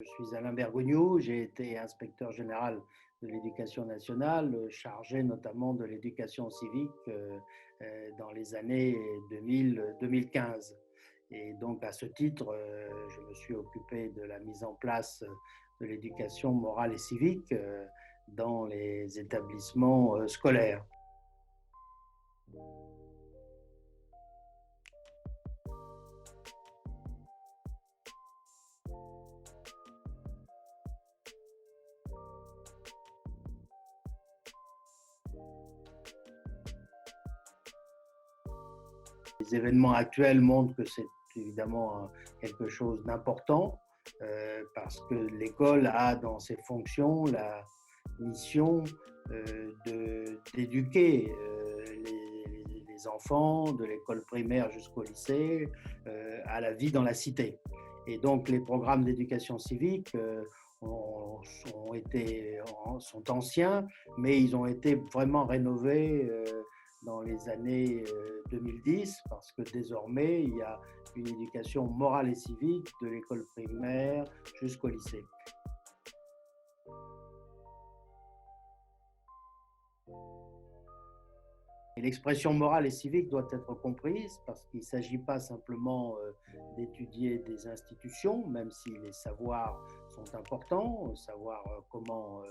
Je suis Alain Bergogneau, j'ai été inspecteur général de l'éducation nationale, chargé notamment de l'éducation civique dans les années 2000-2015. Et donc à ce titre, je me suis occupé de la mise en place de l'éducation morale et civique dans les établissements scolaires. Les événements actuels montrent que c'est évidemment quelque chose d'important parce que l'école a dans ses fonctions la mission d'éduquer les enfants de l'école primaire jusqu'au lycée à la vie dans la cité. Et donc les programmes d'éducation civique sont anciens, mais ils ont été vraiment rénovés dans les années 2010, parce que désormais, il y a une éducation morale et civique de l'école primaire jusqu'au lycée. Et l'expression morale et civique doit être comprise parce qu'il ne s'agit pas simplement d'étudier des institutions, même si les savoirs sont importants, savoir comment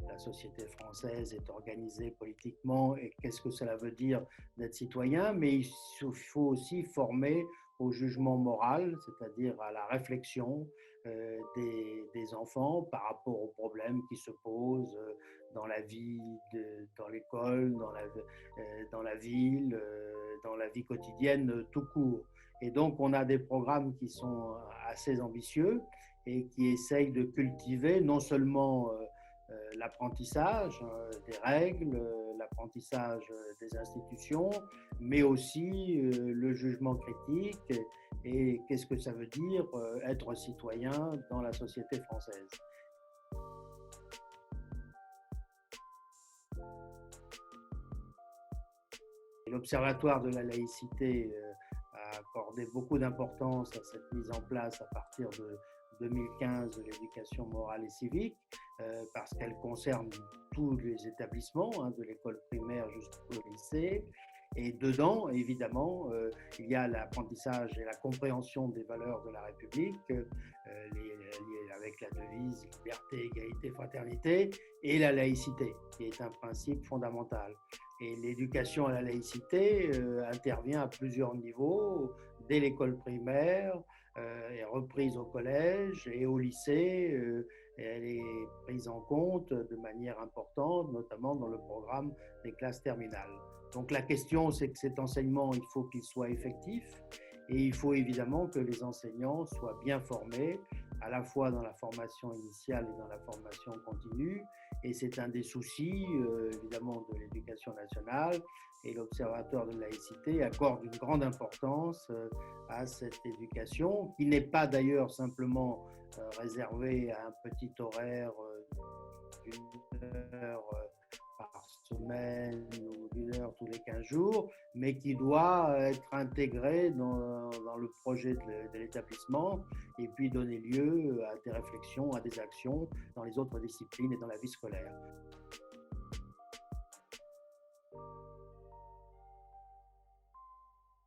la société française est organisée politiquement et qu'est-ce que cela veut dire d'être citoyen, mais il faut aussi former au jugement moral, c'est-à-dire à la réflexion des enfants par rapport aux problèmes qui se posent dans la vie, dans l'école, dans la ville, dans la vie quotidienne tout court. Et donc, on a des programmes qui sont assez ambitieux et qui essayent de cultiver non seulement l'apprentissage des règles, l'apprentissage des institutions, mais aussi le jugement critique et qu'est-ce que ça veut dire être citoyen dans la société française. L'Observatoire de la laïcité a accordé beaucoup d'importance à cette mise en place à partir de 2015 de l'éducation morale et civique, parce qu'elle concerne tous les établissements, de l'école primaire jusqu'au lycée. Et dedans, évidemment, il y a l'apprentissage et la compréhension des valeurs de la République, liées avec la devise liberté, égalité, fraternité, et la laïcité, qui est un principe fondamental. Et l'éducation à la laïcité intervient à plusieurs niveaux, dès l'école primaire, est reprise au collège et au lycée, elle est prise en compte de manière importante, notamment dans le programme des classes terminales. Donc la question, c'est que cet enseignement, il faut qu'il soit effectif et il faut évidemment que les enseignants soient bien formés, à la fois dans la formation initiale et dans la formation continue. Et c'est un des soucis, évidemment, de l'éducation nationale. Et l'Observatoire de laïcité accorde une grande importance à cette éducation, qui n'est pas d'ailleurs simplement réservée à un petit horaire d'une heure par semaine ou d'une heure tous les 15 jours, mais qui doit être intégré dans le projet de l'établissement et puis donner lieu à des réflexions, à des actions dans les autres disciplines et dans la vie scolaire.